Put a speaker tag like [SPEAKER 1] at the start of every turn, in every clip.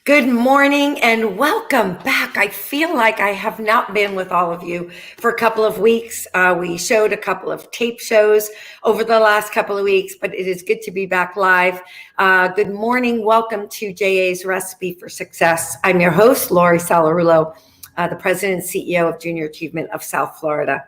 [SPEAKER 1] Good morning and welcome back. I feel like I have not been with all of you for a couple of weeks. We showed a couple of tape shows over the last couple of weeks, but it is good to be back live. Good morning. Welcome to JA's Recipe for Success. I'm your host, Lori Salarulo, the President and CEO of Junior Achievement of South Florida.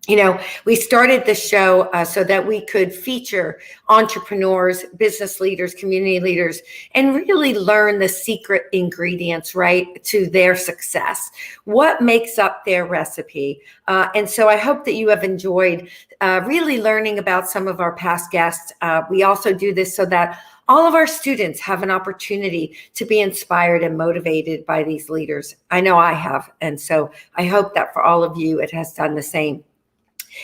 [SPEAKER 1] You know, we started this show so that we could feature entrepreneurs, business leaders, community leaders, and really learn the secret ingredients, right, to their success. What makes up their recipe? And so I hope that you have enjoyed really learning about some of our past guests. We also do this so that all of our students have an opportunity to be inspired and motivated by these leaders. I know I have. And so I hope that for all of you, it has done the same.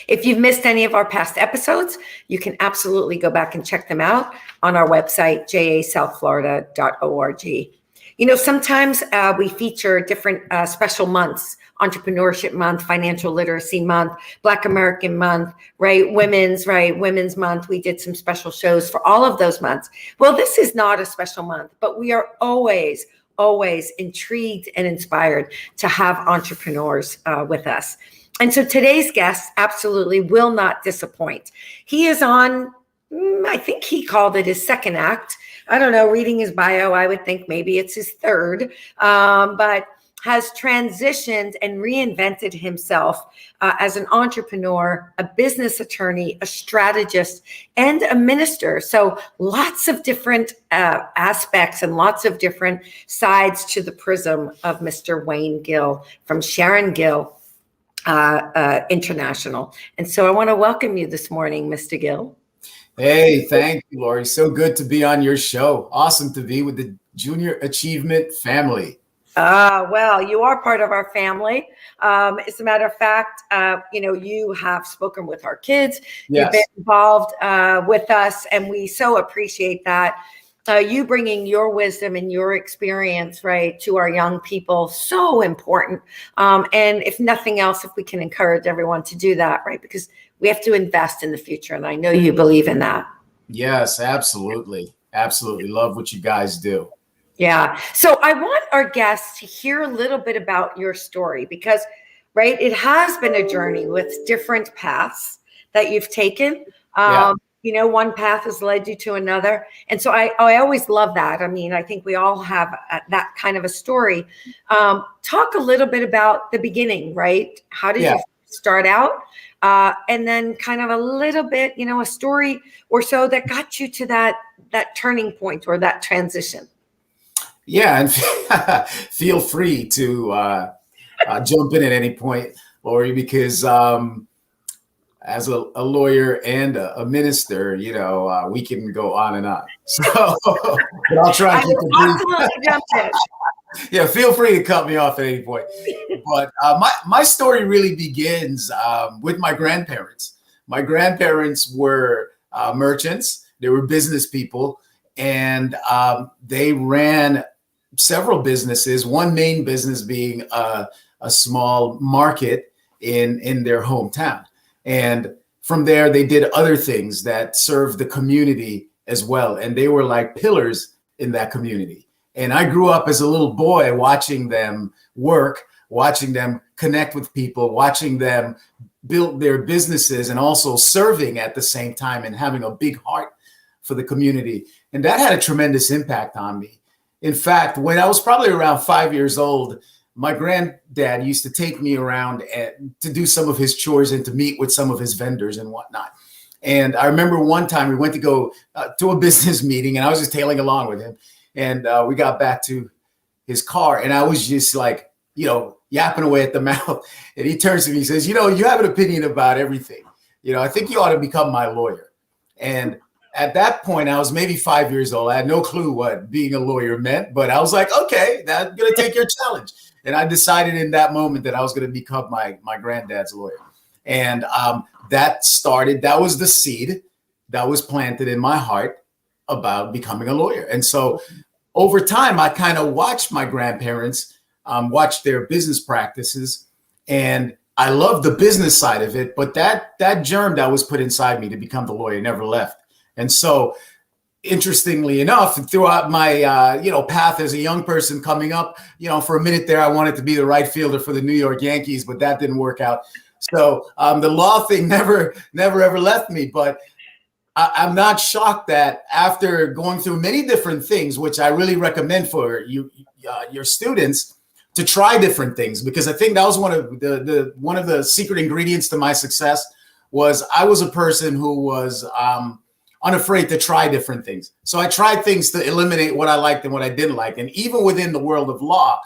[SPEAKER 1] If you've missed any of our past episodes, you can absolutely go back and check them out on our website, jasouthflorida.org. You know, sometimes we feature different special months: Entrepreneurship Month, Financial Literacy Month, Black American Month, Women's Month. We did some special shows for all of those months. Well, this is not a special month, but we are always intrigued and inspired to have entrepreneurs with us. And so today's guest absolutely will not disappoint. He is on, I think he called it his second act. I don't know, reading his bio, I would think maybe it's his third, but has transitioned and reinvented himself as an entrepreneur, a business attorney, a strategist, and a minister. So lots of different aspects and lots of different sides to the prism of Mr. Wayne Gill from Sharon Gill International. And so I want to welcome you this morning, Mr. Gill.
[SPEAKER 2] Hey, thank you, Lori. So good to be on your show. Awesome to be with the Junior Achievement family.
[SPEAKER 1] Well, you are part of our family. As a matter of fact, you have spoken with our kids.
[SPEAKER 2] Yes.
[SPEAKER 1] You've been involved with us, and we so appreciate that. You bringing your wisdom and your experience, right, to our young people, so important. And if nothing else, if we can encourage everyone to do that, right, because we have to invest in the future. And I know you believe in that.
[SPEAKER 2] Yes, absolutely. Absolutely. Love what you guys do.
[SPEAKER 1] Yeah. So I want our guests to hear a little bit about your story because, right, it has been a journey with different paths that you've taken.
[SPEAKER 2] Yeah.
[SPEAKER 1] You know, one path has led you to another. And so I always love that. I mean, I think we all have that kind of a story. Talk a little bit about the beginning, right? How did you start out? And then kind of a little bit, a story or so that got you to that turning point or that transition.
[SPEAKER 2] Yeah. And feel free to jump in at any point, Lori, because as a lawyer and a minister, we can go on and on. So but I'll try and keep it brief. Yeah, feel free to cut me off at any point. But my story really begins with my grandparents. My grandparents were merchants. They were business people, and they ran several businesses, one main business being a small market in their hometown. And from there, they did other things that served the community as well. And they were like pillars in that community. And I grew up as a little boy watching them work, watching them connect with people, watching them build their businesses and also serving at the same time and having a big heart for the community. And that had a tremendous impact on me. In fact, when I was probably around 5 years old, my granddad used to take me around to do some of his chores and to meet with some of his vendors and whatnot. And I remember one time we went to go to a business meeting and I was just tailing along with him. And we got back to his car and I was just like, yapping away at the mouth. And he turns to me and says, you have an opinion about everything. I think you ought to become my lawyer. And at that point, I was maybe 5 years old. I had no clue what being a lawyer meant, but I was like, okay, I'm going to take your challenge. And I decided in that moment that I was going to become my granddad's lawyer. And that was the seed that was planted in my heart about becoming a lawyer. And so over time, I kind of watched my grandparents watch their business practices. And I loved the business side of it, but that germ that was put inside me to become the lawyer never left. And so interestingly enough, throughout my path as a young person coming up, for a minute there, I wanted to be the right fielder for the New York Yankees, but that didn't work out. So the law thing never ever left me. But I'm not shocked that after going through many different things, which I really recommend for your students to try different things, because I think that was one of the secret ingredients to my success. Was I was a person who was unafraid to try different things. So I tried things to eliminate what I liked and what I didn't like. And even within the world of law,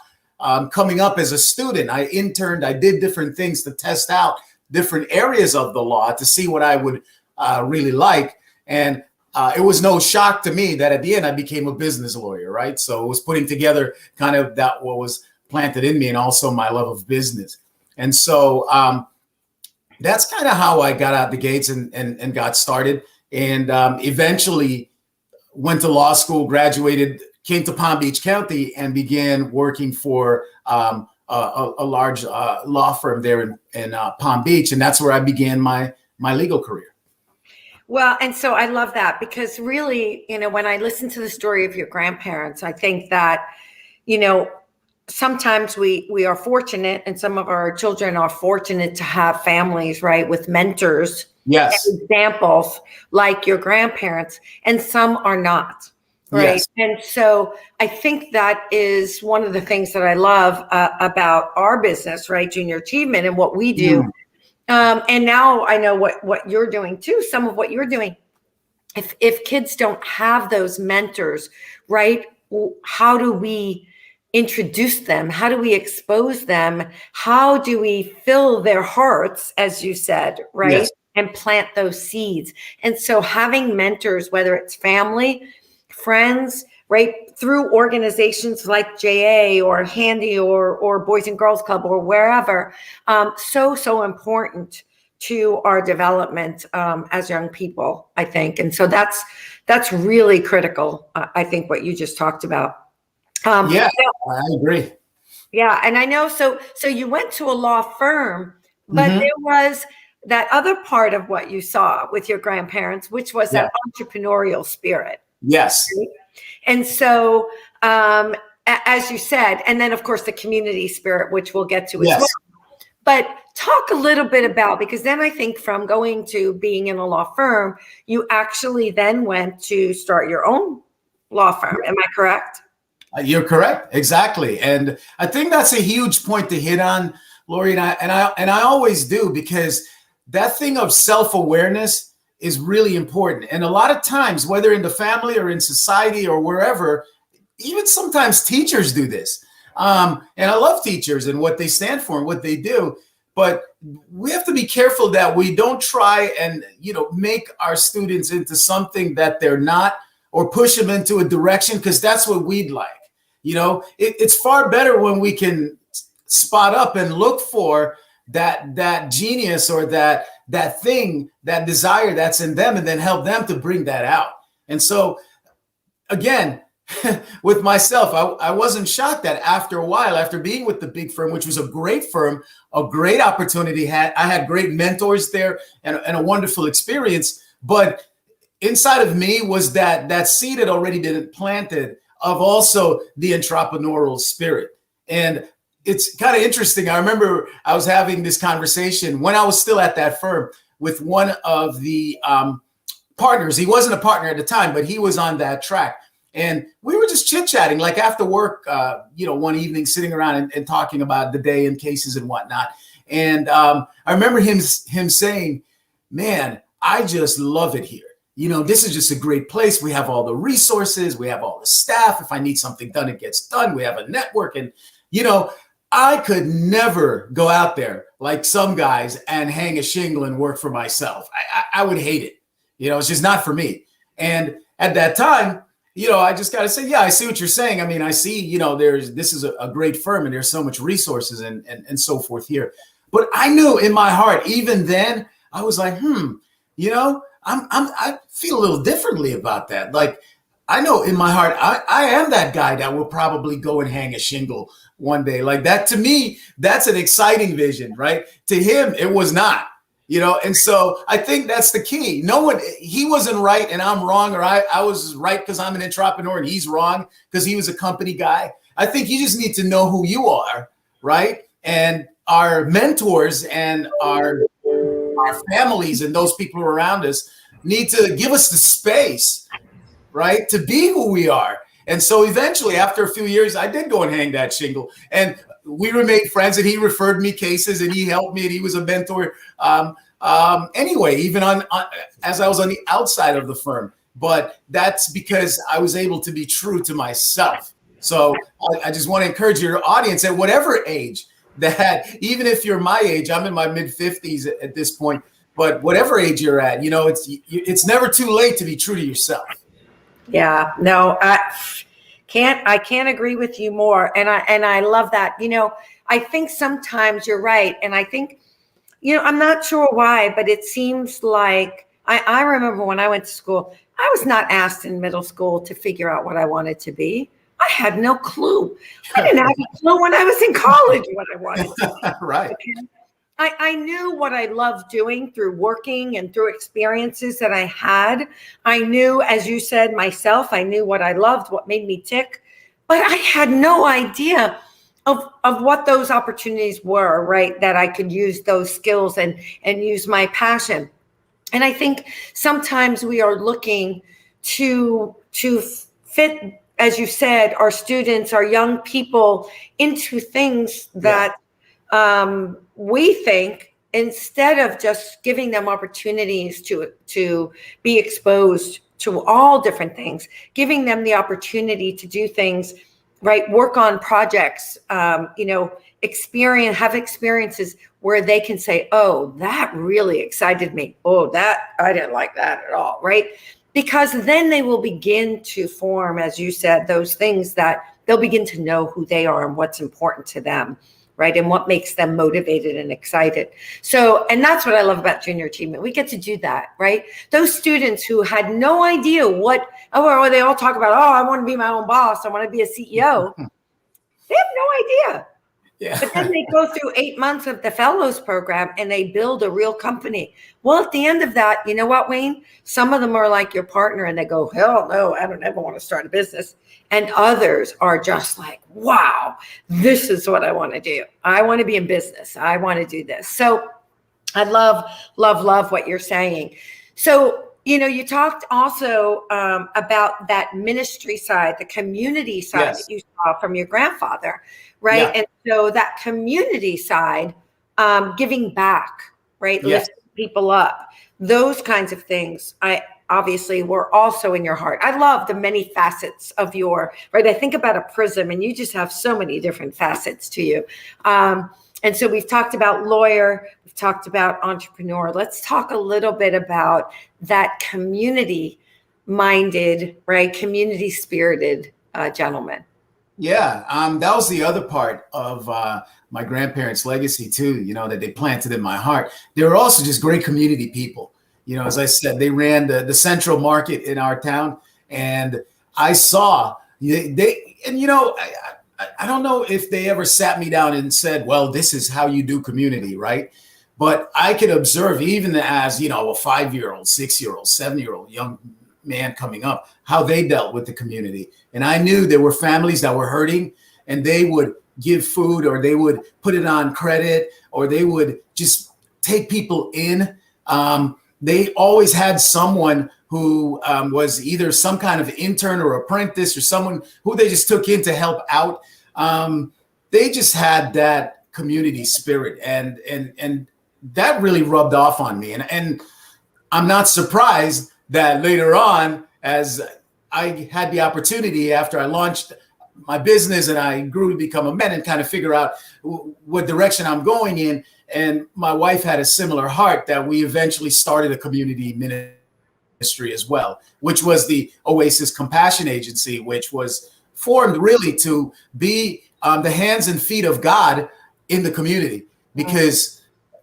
[SPEAKER 2] coming up as a student, I interned, I did different things to test out different areas of the law to see what I would really like. And it was no shock to me that at the end I became a business lawyer, right? So it was putting together kind of that what was planted in me, and also my love of business. And so that's kind of how I got out the gates and got started. And eventually went to law school, graduated, came to Palm Beach County, and began working for a large law firm there in Palm Beach. And that's where I began my legal career.
[SPEAKER 1] Well, and so I love that, because really, when I listen to the story of your grandparents, I think that, sometimes we are fortunate, and some of our children are fortunate to have families, right, with mentors.
[SPEAKER 2] Yes.
[SPEAKER 1] And examples like your grandparents, and some are not, right?
[SPEAKER 2] Yes.
[SPEAKER 1] And so I think that is one of the things that I love about our business, right? Junior Achievement and what we do. And now I know what you're doing too, some of what you're doing. If kids don't have those mentors, right? How do we introduce them? How do we expose them? How do we fill their hearts, as you said, right?
[SPEAKER 2] Yes.
[SPEAKER 1] And plant those seeds. And so having mentors, whether it's family, friends, right, through organizations like JA or Handy or Boys and Girls Club or wherever, so important to our development as young people, I think. And so that's really critical, I think, what you just talked about.
[SPEAKER 2] Yeah, I agree.
[SPEAKER 1] Yeah, and I know, so you went to a law firm, but there was that other part of what you saw with your grandparents, which was that entrepreneurial spirit.
[SPEAKER 2] Yes.
[SPEAKER 1] Right? And so, as you said, and then of course the community spirit, which we'll get to as well. But talk a little bit about, because then I think from going to being in a law firm, you actually then went to start your own law firm. Am I correct?
[SPEAKER 2] You're correct. Exactly. And I think that's a huge point to hit on, Lori, and I always do, because that thing of self-awareness is really important. And a lot of times, whether in the family or in society or wherever, even sometimes teachers do this. And I love teachers and what they stand for and what they do. But we have to be careful that we don't try and, make our students into something that they're not, or push them into a direction, because that's what we'd like. It's far better when we can spot up and look for that genius or that thing, that desire that's in them, and then help them to bring that out. And so, again, with myself, I wasn't shocked that after a while, after being with the big firm, which was a great firm, a great opportunity, I had great mentors there and a wonderful experience. But inside of me was that seed had already been planted of also the entrepreneurial spirit. And it's kind of interesting. I remember I was having this conversation when I was still at that firm with one of the partners. He wasn't a partner at the time, but he was on that track. And we were just chit-chatting, like after work, one evening, sitting around and talking about the day and cases and whatnot. And I remember him saying, "Man, I just love it here. This is just a great place. We have all the resources. We have all the staff. If I need something done, it gets done. We have a network." And, I could never go out there like some guys and hang a shingle and work for myself. I would hate it. It's just not for me. And at that time, I just got to say, yeah, I see what you're saying. I mean, I see, this is a great firm and there's so much resources and so forth here. But I knew in my heart, even then, I was like, I feel a little differently about that. Like, I know in my heart, I am that guy that will probably go and hang a shingle one day. Like that, to me, that's an exciting vision, right? To him, it was not. And so I think that's the key. He wasn't right and I'm wrong, or I was right because I'm an entrepreneur and he's wrong because he was a company guy. I think you just need to know who you are, right? And our mentors and our families and those people around us need to give us the space, right, to be who we are. And so eventually, after a few years, I did go and hang that shingle, and we remained friends. And he referred me cases, and he helped me, and he was a mentor. Anyway, even as I was on the outside of the firm, but that's because I was able to be true to myself. So I just want to encourage your audience at whatever age, that even if you're my age, I'm in my mid-50s at this point, but whatever age you're at, it's never too late to be true to yourself.
[SPEAKER 1] Yeah, no, I can't agree with you more. And I love that. I think sometimes you're right. And I think, I'm not sure why, but it seems like I remember when I went to school, I was not asked in middle school to figure out what I wanted to be. I had no clue. I didn't have a clue when I was in college what I wanted to be.
[SPEAKER 2] Right.
[SPEAKER 1] I knew what I loved doing through working and through experiences that I had. I knew, as you said, myself, I knew what I loved, what made me tick, but I had no idea of what those opportunities were, right? That I could use those skills and use my passion. And I think sometimes we are looking to fit, as you said, our students, our young people into things that we think, instead of just giving them opportunities to be exposed to all different things, giving them the opportunity to do things, right? Work on projects, have experiences where they can say, oh, that really excited me. Oh, that I didn't like that at all, right? Because then they will begin to form, as you said, those things that they'll begin to know who they are and what's important to them, right? And what makes them motivated and excited. So, and that's what I love about junior achievement. We get to do that, right? Those students who had no idea they all talk about, I want to be my own boss. I want to be a CEO. They have no idea. Yeah. But then they go through 8 months of the fellows program and they build a real company. Well, at the end of that, you know what, Wayne? Some of them are like your partner and they go, hell no, I don't ever want to start a business. And others are just like, wow, this is what I want to do. I want to be in business. I want to do this. So I love what you're saying. So, you talked also about that ministry side, the community side that you saw from your grandfather, right? Yeah. And so that community side, giving back, right? Yes. Lifting people up, those kinds of things, obviously were also in your heart. I love the many facets of right? I think about a prism and you just have so many different facets to you. And so we've talked about lawyer, we've talked about entrepreneur. Let's talk a little bit about that community-minded, right? Community-spirited gentleman.
[SPEAKER 2] Yeah, that was the other part of my grandparents' legacy too, that they planted in my heart. They were also just great community people. As I said, they ran the central market in our town, and I saw I don't know if they ever sat me down and said, well, this is how you do community, right? But I could observe, even as, a 5-year-old, 6-year-old, 7-year-old young man coming up, how they dealt with the community. And I knew there were families that were hurting and they would give food, or they would put it on credit, or they would just take people in. They always had someone who was either some kind of intern or apprentice, or someone who they just took in to help out. They just had that community spirit, and that really rubbed off on me. And I'm not surprised that later on, as I had the opportunity after I launched my business and I grew to become a man and kind of figure out what direction I'm going in. And my wife had a similar heart, that we eventually started a community ministry as well, which was the Oasis Compassion Agency, which was formed really to be the hands and feet of God in the community. Because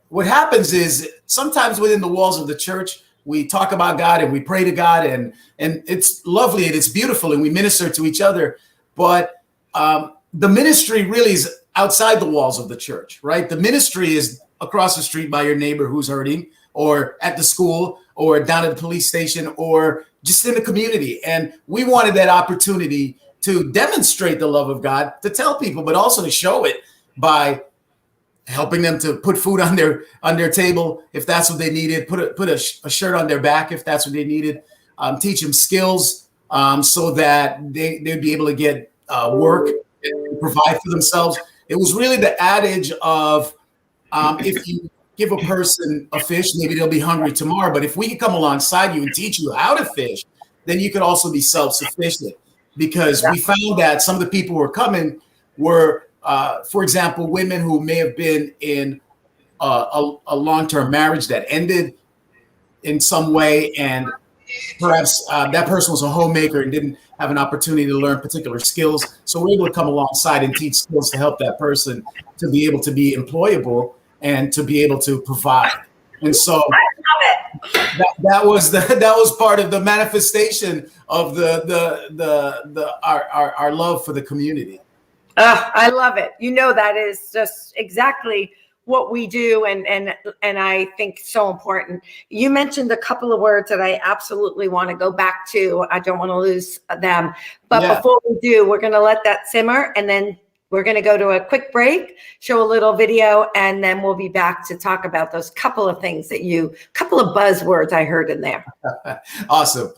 [SPEAKER 2] what happens is sometimes within the walls of the church, we talk about God and we pray to God, and it's lovely and it's beautiful and we minister to each other. But the ministry really is outside the walls of the church, right? The ministry is across the street by your neighbor who's hurting, or at the school, or down at the police station, or just in the community. And we wanted that opportunity to demonstrate the love of God, to tell people, but also to show it by helping them to put food on their table if that's what they needed, put a shirt on their back if that's what they needed, teach them skills so that they'd be able to get work and provide for themselves. It was really the adage of if you give a person a fish, maybe they'll be hungry tomorrow. But if we could come alongside you and teach you how to fish, then you could also be self-sufficient. Because we found that some of the people who were coming were, for example, women who may have been in a long-term marriage that ended in some way, and perhaps that person was a homemaker and didn't have an opportunity to learn particular skills. So we're able to come alongside and teach skills to help that person to be able to be employable and to be able to provide. And so that was part of the manifestation of our love for the community.
[SPEAKER 1] I love it. That is just exactly what we do, and I think so important. You mentioned a couple of words that I absolutely want to go back to. I don't want to lose them. But before we do, we're going to let that simmer, and then we're going to go to a quick break, show a little video, and then we'll be back to talk about those couple of things couple of buzzwords I heard in there.
[SPEAKER 2] Awesome.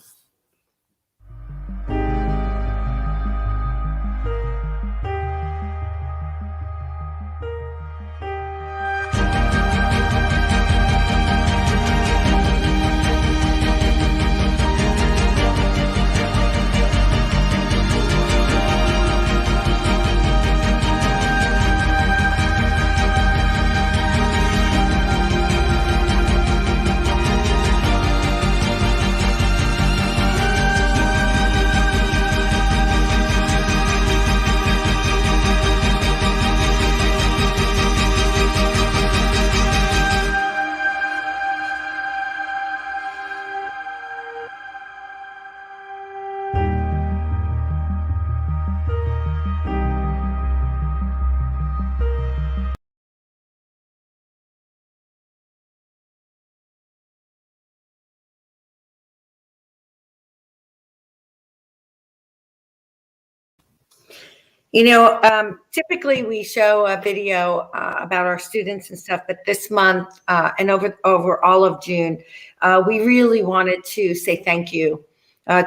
[SPEAKER 1] Typically we show a video about our students and stuff, but this month and over all of June, we really wanted to say thank you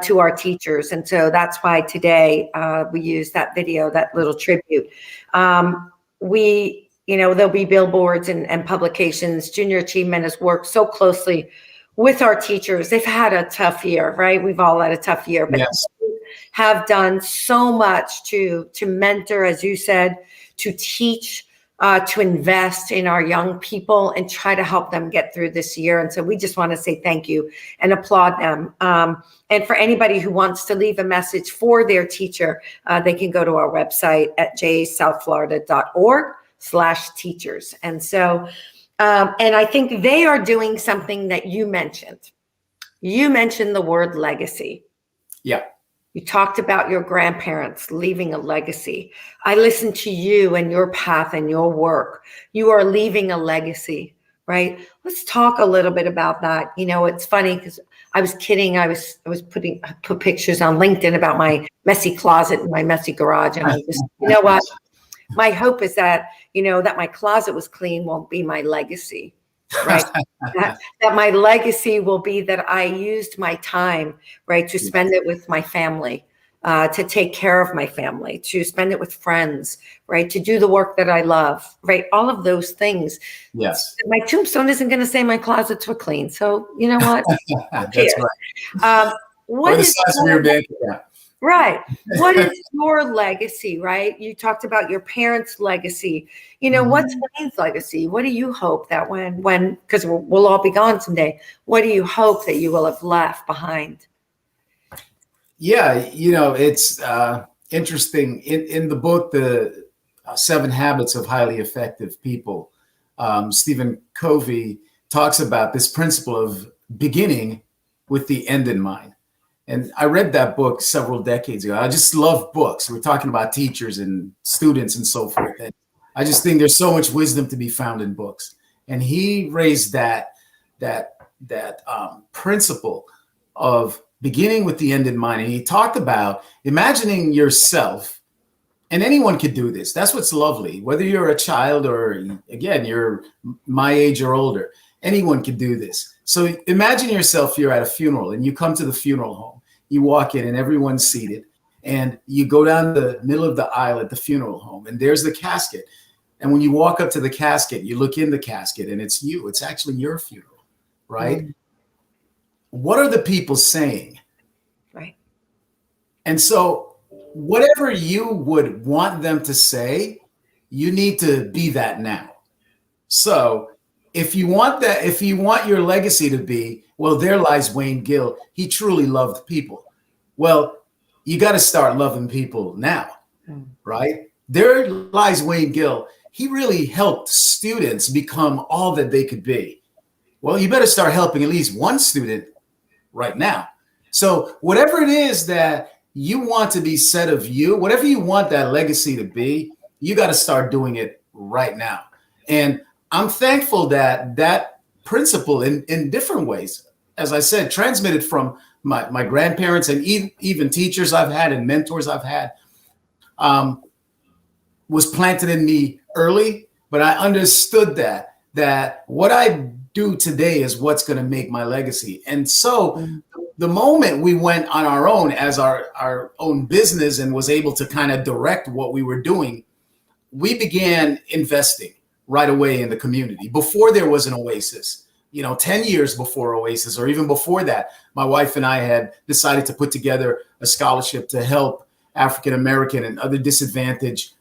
[SPEAKER 1] to our teachers. And so that's why today we use that video, that little tribute. There'll be billboards and publications. Junior Achievement has worked so closely with our teachers. They've had a tough year, right? We've all had a tough year, but
[SPEAKER 2] yes,
[SPEAKER 1] have done so much to mentor, as you said, to teach, to invest in our young people and try to help them get through this year. And so we just want to say thank you and applaud them. And for anybody who wants to leave a message for their teacher, they can go to our website at jasouthflorida.org/teachers. And so, and I think they are doing something that you mentioned. You mentioned the word legacy.
[SPEAKER 2] Yeah.
[SPEAKER 1] You talked about your grandparents leaving a legacy. I listened to you and your path and your work. You are leaving a legacy, right? Let's talk a little bit about that. It's funny because I was kidding. I put pictures on LinkedIn about my messy closet and my messy garage. And I just, what? My hope is that, that my closet was clean won't be my legacy. Right. that my legacy will be that I used my time, right, to spend it with my family, to take care of my family, to spend it with friends, right, to do the work that I love, right, all of those things.
[SPEAKER 2] Yes.
[SPEAKER 1] My tombstone isn't going to say my closets were clean. So you know what?
[SPEAKER 2] That's right.
[SPEAKER 1] What is
[SPEAKER 2] your bank account?
[SPEAKER 1] Right. What is your legacy, right? You talked about your parents' legacy. What's Wayne's legacy? What do you hope that when, because we'll all be gone someday, what do you hope that you will have left behind?
[SPEAKER 2] Yeah, it's interesting. In the book, The 7 Habits of Highly Effective People, Stephen Covey talks about this principle of beginning with the end in mind. And I read that book several decades ago. I just love books. We're talking about teachers and students and so forth. And I just think there's so much wisdom to be found in books. and he raised that principle of beginning with the end in mind. And he talked about imagining yourself, and anyone could do this. That's what's lovely. Whether you're a child or, again, you're my age or older, anyone could do this. So imagine yourself, you're at a funeral and you come to the funeral home. You walk in and everyone's seated, and you go down the middle of the aisle at the funeral home, and there's the casket. And when you walk up to the casket, you look in the casket and it's you. It's actually your funeral, right? Mm-hmm. What are the people saying?
[SPEAKER 1] Right.
[SPEAKER 2] And so whatever you would want them to say, you need to be that now. So if you want your legacy to be, well, there lies Wayne Gill. He truly loved people. Well, you got to start loving people now, right? There lies Wayne Gill. He really helped students become all that they could be. Well, you better start helping at least one student right now. So whatever it is that you want to be said of you, whatever you want that legacy to be, you got to start doing it right now. And I'm thankful that that principle in different ways, as I said, transmitted from my grandparents and even teachers I've had and mentors I've had, was planted in me early, but I understood that what I do today is what's going to make my legacy. And so the moment we went on our own as our own business and was able to kind of direct what we were doing, we began investing right away in the community before there was an Oasis. 10 years before Oasis, or even before that, my wife and I had decided to put together a scholarship to help African-American and other disadvantaged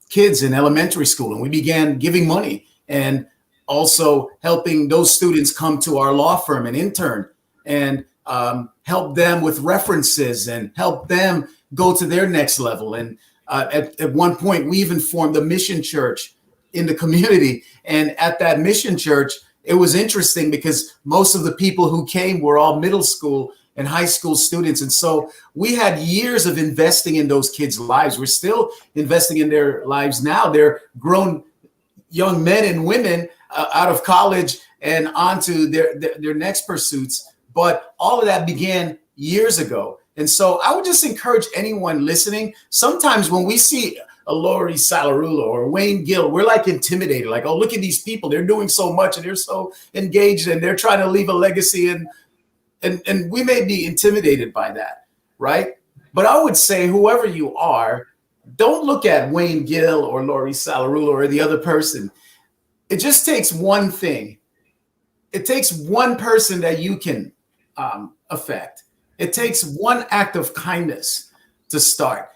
[SPEAKER 2] kids in elementary school. And we began giving money and also helping those students come to our law firm and intern and help them with references and help them go to their next level. And at one point, we even formed a mission church in the community. And at that mission church, it was interesting because most of the people who came were all middle school and high school students. And so we had years of investing in those kids' lives. We're still investing in their lives now. They're grown young men and women out of college and onto their next pursuits. But all of that began years ago. And so I would just encourage anyone listening, sometimes when we see a Lori Salarulo or Wayne Gill, we're like intimidated, like, oh, look at these people. They're doing so much and they're so engaged and they're trying to leave a legacy. And we may be intimidated by that, right? But I would say whoever you are, don't look at Wayne Gill or Lori Salarulo or the other person. It just takes one thing. It takes one person that you can affect. It takes one act of kindness to start.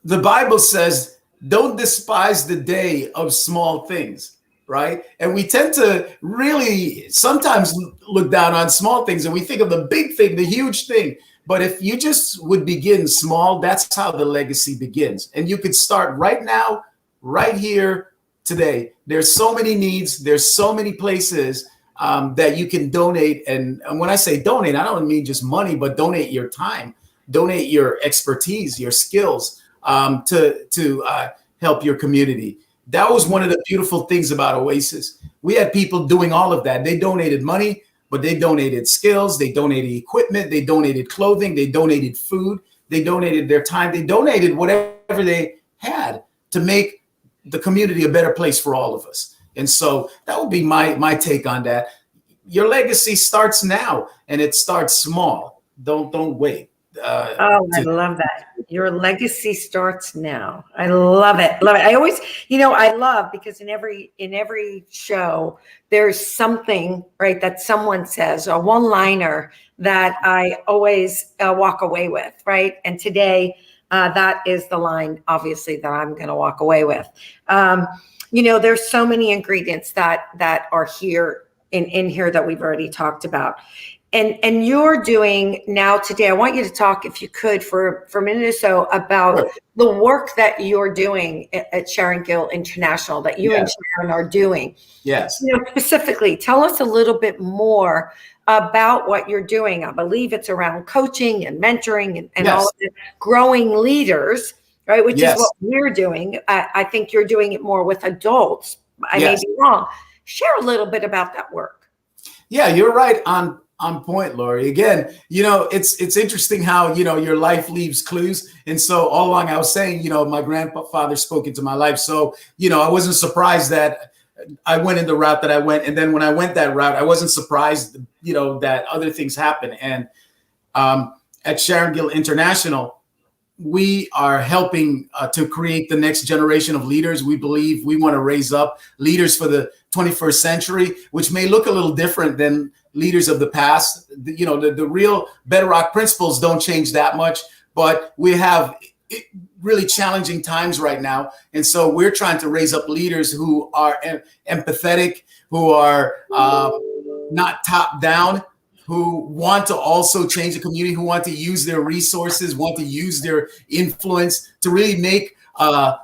[SPEAKER 2] The Bible says, don't despise the day of small things, right? And we tend to really sometimes look down on small things and we think of the big thing, the huge thing. But if you just would begin small, that's how the legacy begins. And you could start right now, right here, today. There's so many needs. There's so many places that you can donate. And when I say donate, I don't mean just money, but donate your time, donate your expertise, your skills to help your community. That was one of the beautiful things about Oasis. We had people doing all of that. They donated money, but they donated skills. They donated equipment. They donated clothing. They donated food. They donated their time. They donated whatever they had to make the community a better place for all of us. And so that would be my take on that. Your legacy starts now, and it starts small. Don't wait.
[SPEAKER 1] I love that. Your legacy starts now. I love it. Love it. I always, I love because in every show, there's something, right, that someone says, a one-liner that I always walk away with, right? And today, that is the line, obviously, that I'm going to walk away with. There's so many ingredients that are here in here that we've already talked about. And you're doing now today, I want you to talk, if you could, for a minute or so about the work that you're doing at Sharon Gill International, that you and Sharon are doing.
[SPEAKER 2] Yes.
[SPEAKER 1] Specifically, tell us a little bit more about what you're doing. I believe it's around coaching and mentoring and all of it, growing leaders, right? Which is what we're doing. I think you're doing it more with adults, I may be wrong. Share a little bit about that work.
[SPEAKER 2] Yeah, you're right on point, Lori. Again, it's interesting how, your life leaves clues. And so all along I was saying, my grandfather spoke into my life. So, I wasn't surprised that I went in the route that I went. And then when I went that route, I wasn't surprised, that other things happened. And at Sharon Gill International, we are helping to create the next generation of leaders. We believe we want to raise up leaders for the 21st century, which may look a little different than leaders of the past. The real bedrock principles don't change that much, but we have really challenging times right now. And so we're trying to raise up leaders who are empathetic, who are not top down, who want to also change the community, who want to use their resources, want to use their influence to really make a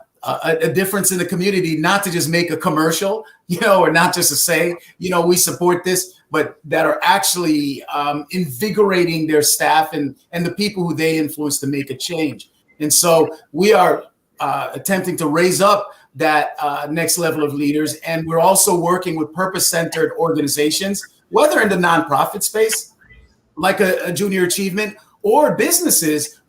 [SPEAKER 2] difference in the community, not to just make a commercial, or not just to say, we support this, but that are actually invigorating their staff and the people who they influence to make a change. And so we are attempting to raise up that next level of leaders. And we're also working with purpose-centered organizations, whether in the nonprofit space, like a Junior Achievement, or businesses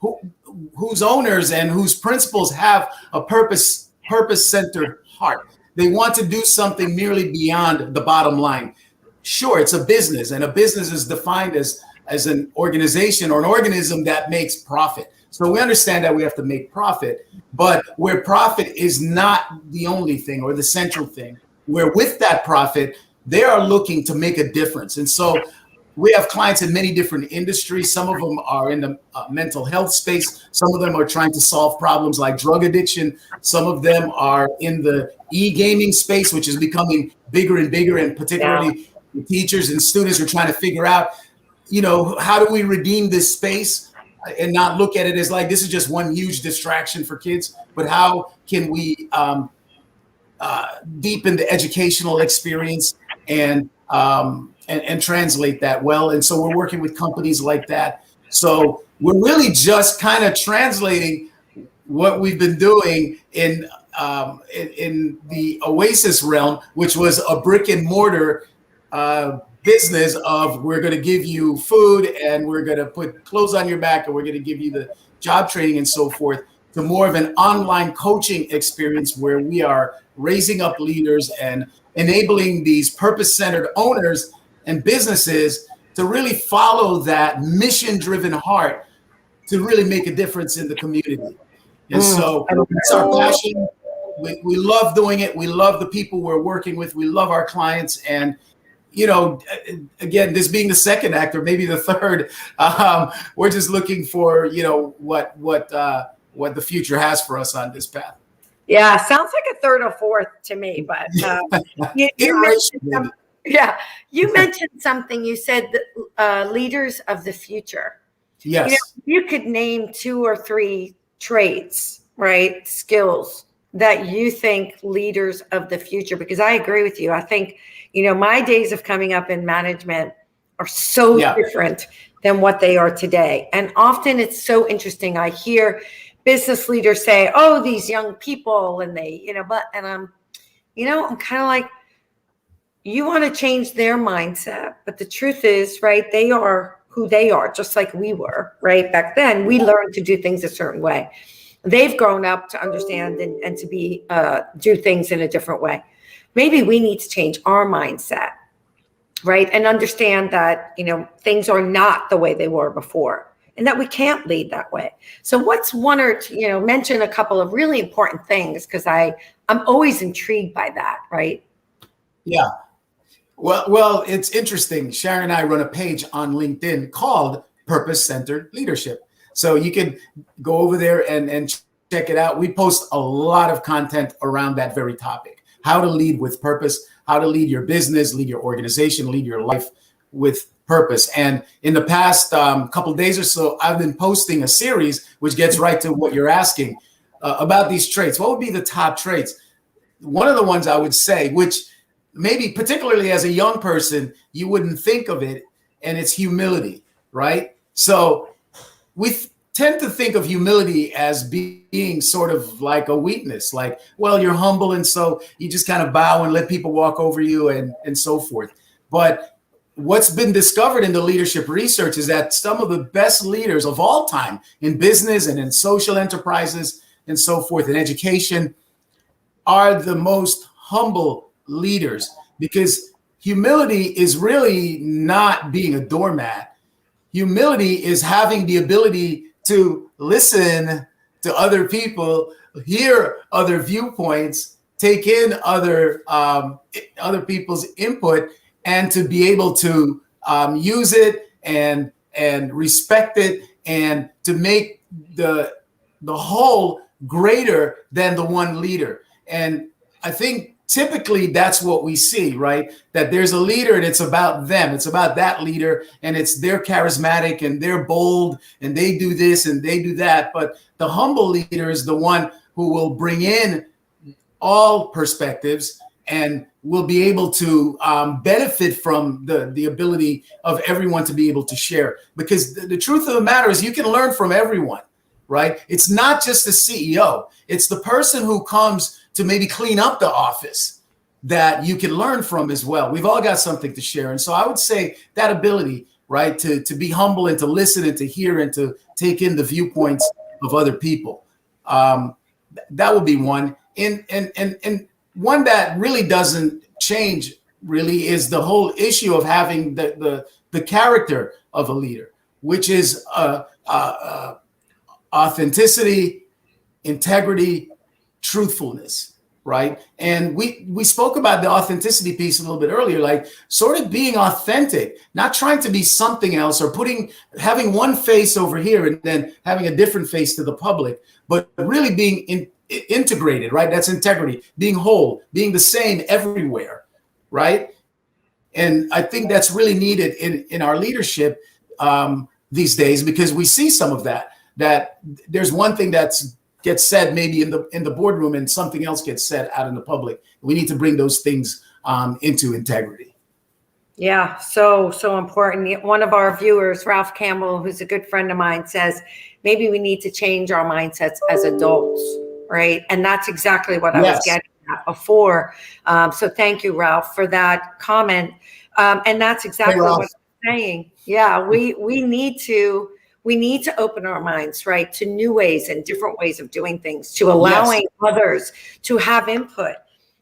[SPEAKER 2] whose owners and whose principals have a purpose-centered heart. They want to do something merely beyond the bottom line. Sure, it's a business, and a business is defined as an organization or an organism that makes profit. So we understand that we have to make profit, but where profit is not the only thing or the central thing, where with that profit, they are looking to make a difference. And so we have clients in many different industries. Some of them are in the mental health space. Some of them are trying to solve problems like drug addiction. Some of them are in the e-gaming space, which is becoming bigger and bigger. And particularly the teachers and students are trying to figure out, how do we redeem this space and not look at it as like, this is just one huge distraction for kids, but how can we deepen the educational experience and translate that well. And so we're working with companies like that. So we're really just kind of translating what we've been doing in the Oasis realm, which was a brick and mortar business of, we're going to give you food and we're going to put clothes on your back and we're going to give you the job training and so forth, to more of an online coaching experience where we are raising up leaders and enabling these purpose-centered owners and businesses to really follow that mission-driven heart to really make a difference in the community. And so it's our passion. We love doing it. We love the people we're working with. We love our clients. And, again, this being the second act or maybe the third, we're just looking for, what the future has for us on this path.
[SPEAKER 1] Yeah, sounds like a third or fourth to me, but you mentioned something. You said leaders of the future.
[SPEAKER 2] Yes.
[SPEAKER 1] You could name 2 or 3 traits, right? Skills that you think leaders of the future, because I agree with you. I think, my days of coming up in management are so different than what they are today. And often it's so interesting. I hear business leaders say, oh, these young people, and they, I'm kind of like, you want to change their mindset. But the truth is, right, they are who they are, just like we were, right? Back then, we learned to do things a certain way. They've grown up to understand and to be do things in a different way. Maybe we need to change our mindset, right? And understand that, things are not the way they were before, and that we can't lead that way. So what's one or two, mention a couple of really important things, because I'm always intrigued by that, right?
[SPEAKER 2] Yeah. Well, it's interesting. Sharon and I run a page on LinkedIn called Purpose-Centered Leadership. So you can go over there and check it out. We post a lot of content around that very topic: how to lead with purpose, how to lead your business, lead your organization, lead your life with purpose. And in the past couple of days or so, I've been posting a series which gets right to what you're asking about these traits. What would be the top traits? One of the ones I would say, which maybe particularly as a young person, you wouldn't think of it, and it's humility, right? So tend to think of humility as being sort of like a weakness, like, well, you're humble, and so you just kind of bow and let people walk over you and so forth. But what's been discovered in the leadership research is that some of the best leaders of all time in business and in social enterprises and so forth, in education, are the most humble leaders, because humility is really not being a doormat. Humility is having the ability to listen to other people, hear other viewpoints, take in other people's input, and to be able to use it and respect it, and to make the whole greater than the one leader. And I think typically that's what we see, right? That there's a leader and it's about them. It's about that leader, and they're charismatic and they're bold and they do this and they do that. But the humble leader is the one who will bring in all perspectives and will be able to benefit from the ability of everyone to be able to share. Because the truth of the matter is, you can learn from everyone, right? It's not just the CEO. It's the person who comes to maybe clean up the office that you can learn from as well. We've all got something to share. And so I would say that ability, right, to be humble and to listen and to hear and to take in the viewpoints of other people, that would be one. And one that really doesn't change really is the whole issue of having the character of a leader, which is authenticity, integrity, truthfulness, right? And we spoke about the authenticity piece a little bit earlier, like sort of being authentic, not trying to be something else, or having one face over here and then having a different face to the public, but really being integrated, right? That's integrity, being whole, being the same everywhere, right? And I think that's really needed in our leadership these days, because we see some of that there's one thing gets said maybe in the boardroom and something else gets said out in the public. We need to bring those things into integrity.
[SPEAKER 1] Yeah, so important. One of our viewers, Ralph Campbell, who's a good friend of mine, says maybe we need to change our mindsets as adults, right? And that's exactly what I was getting at before. So thank you, Ralph, for that comment. And that's exactly what I'm saying. Yeah, we need to open our minds, right, to new ways and different ways of doing things, to allowing others to have input,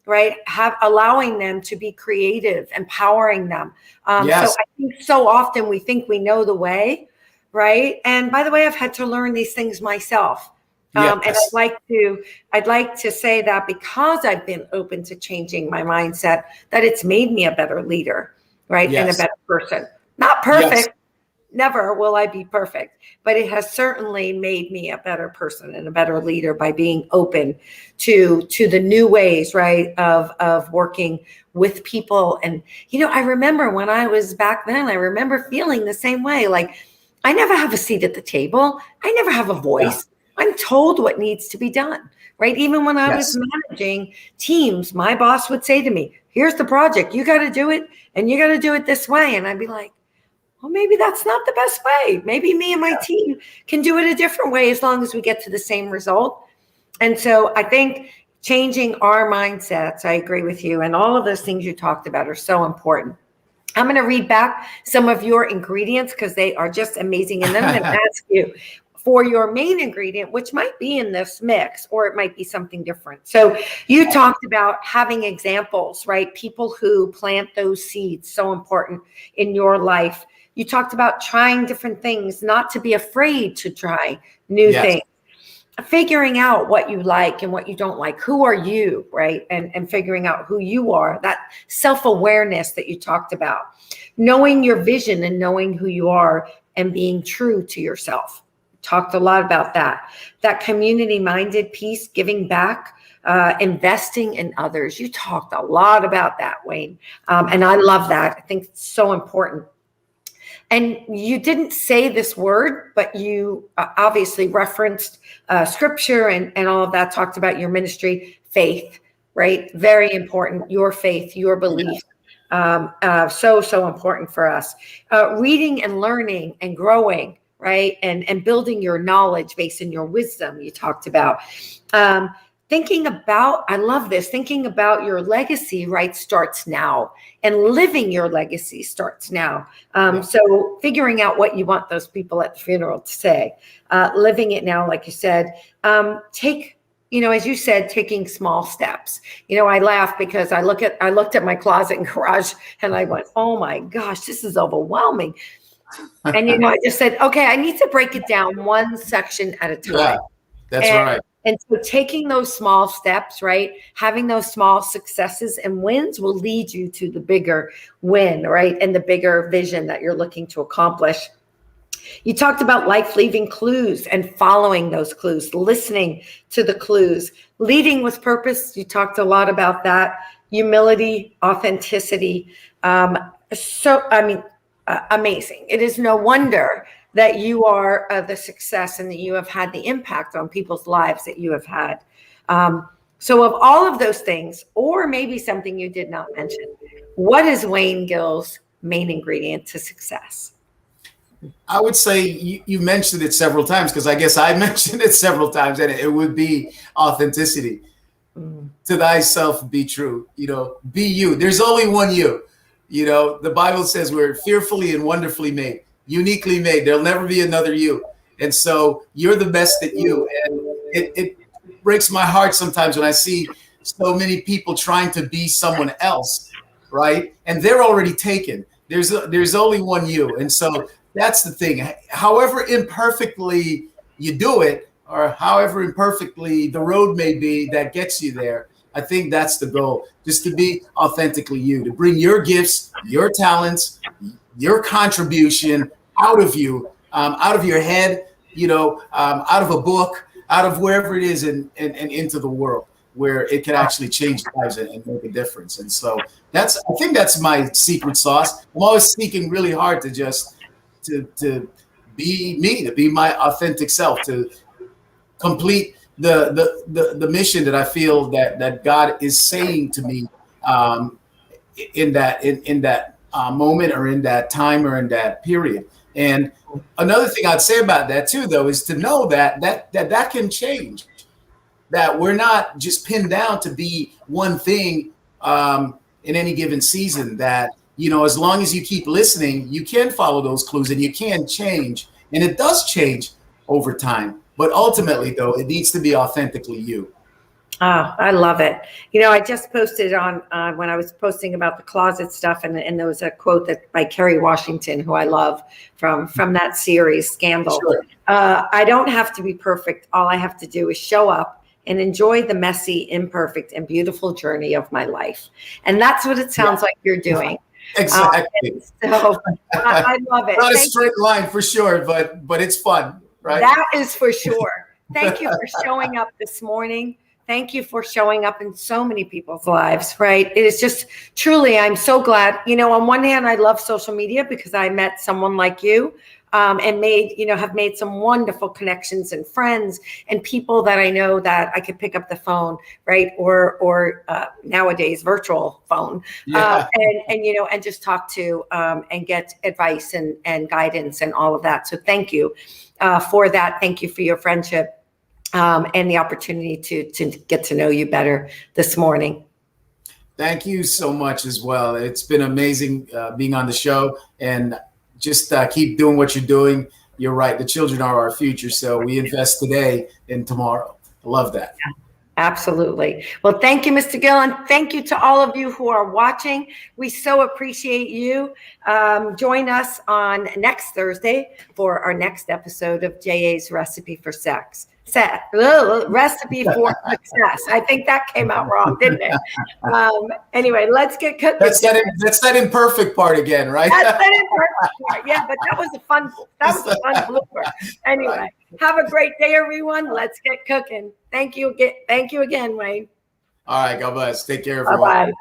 [SPEAKER 1] right? Allowing them to be creative, empowering them. So I think so often we think we know the way, right? And by the way, I've had to learn these things myself. And I'd like to say that because I've been open to changing my mindset, that it's made me a better leader, right? And a better person. Not perfect. Never will I be perfect, but it has certainly made me a better person and a better leader by being open to the new ways, right, of working with people. And, I remember when I was back then, I remember feeling the same way. Like, I never have a seat at the table. I never have a voice. I'm told what needs to be done, right? Even when I was managing teams, my boss would say to me, here's the project. You got to do it, and you got to do it this way. And I'd be like, well, maybe that's not the best way. Maybe me and my team can do it a different way as long as we get to the same result. And so I think changing our mindsets, I agree with you. And all of those things you talked about are so important. I'm going to read back some of your ingredients because they are just amazing. And then I'm going to ask you for your main ingredient, which might be in this mix, or it might be something different. So you talked about having examples, right? People who plant those seeds, so important in your life. You talked about trying different things, not to be afraid to try new things, figuring out what you like and what you don't like. Who are you, right? And figuring out who you are, that self-awareness that you talked about, knowing your vision and knowing who you are and being true to yourself. Talked a lot about that community-minded piece, giving back, investing in others. You talked a lot about that, Wayne. And I love that. I think it's so important. And you didn't say this word, but you obviously referenced scripture and all of that, talked about your ministry, faith, right? Very important, your faith, your belief. So important for us. Reading and learning and growing, right? And building your knowledge base and your wisdom you talked about. Thinking about, I love this, thinking about your legacy, right, starts now, and living your legacy starts now. So figuring out what you want those people at the funeral to say, living it now, like you said, as you said, taking small steps. I laugh because I looked at my closet and garage and I went, oh my gosh, this is overwhelming. And, I just said, okay, I need to break it down one section at a time.
[SPEAKER 2] Yeah, that's right.
[SPEAKER 1] And so taking those small steps, right, having those small successes and wins will lead you to the bigger win, right, and the bigger vision that you're looking to accomplish. You talked about life leaving clues and following those clues, listening to the clues, leading with purpose. You talked a lot about that. Humility, authenticity. Amazing. It is no wonder that you are the success and that you have had the impact on people's lives that you have had. So of all of those things, or maybe something you did not mention, what is Wayne Gill's main ingredient to success?
[SPEAKER 2] I would say you mentioned it several times, because I guess I mentioned it several times, and it would be authenticity. To thyself be true, be you. There's only one you. The Bible says we're fearfully and wonderfully made, uniquely made. There'll never be another you. And so you're the best at you. And it breaks my heart sometimes when I see so many people trying to be someone else, right? And they're already taken. There's only one you. And so that's the thing. However imperfectly you do it, or however imperfectly the road may be that gets you there, I think that's the goal, just to be authentically you, to bring your gifts, your talents, your contribution out of you, out of your head, out of a book, out of wherever it is, and into the world where it can actually change lives and make a difference. And so I think that's my secret sauce. I'm always seeking really hard to just to be me, to be my authentic self, to complete the mission that I feel that God is saying to me in that moment, or in that time, or in that period. And another thing I'd say about that too, though, is to know that can change. That we're not just pinned down to be one thing in any given season. That as long as you keep listening, you can follow those clues and you can change, and it does change over time. But ultimately, though, it needs to be authentically you.
[SPEAKER 1] Oh, I love it. I just posted on when I was posting about the closet stuff, and there was a quote by Kerry Washington, who I love, from that series, Scandal.
[SPEAKER 2] Sure.
[SPEAKER 1] I don't have to be perfect. All I have to do is show up and enjoy the messy, imperfect, and beautiful journey of my life. And that's what it sounds like you're doing.
[SPEAKER 2] Exactly.
[SPEAKER 1] So I love it.
[SPEAKER 2] Not a straight line for sure, but it's fun. Right?
[SPEAKER 1] That is for sure. Thank you for showing up this morning. Thank you for showing up in so many people's lives, right? It is just truly, I'm so glad. On one hand, I love social media because I met someone like you and have made some wonderful connections and friends and people that I know that I could pick up the phone, right? Or nowadays virtual phone, and just talk to and get advice and guidance and all of that. So thank you for that. Thank you for your friendship and the opportunity to get to know you better this morning.
[SPEAKER 2] Thank you so much as well. It's been amazing being on the show, and just keep doing what you're doing. You're right. The children are our future. So we invest today in tomorrow. I love that.
[SPEAKER 1] Yeah, absolutely. Well, thank you, Mr. Gill. And thank you to all of you who are watching. We so appreciate you. Join us on next Thursday for our next episode of JA's Recipe for Sex. Recipe for Success. I think that came out wrong, didn't it? Anyway, let's get cooking.
[SPEAKER 2] That's that imperfect part again, right? That's
[SPEAKER 1] that imperfect part. Yeah, but that was a fun blooper. Anyway, have a great day, everyone. Let's get cooking. Thank you again, Wayne.
[SPEAKER 2] All right, God bless. Take care, everyone.
[SPEAKER 1] Bye-bye.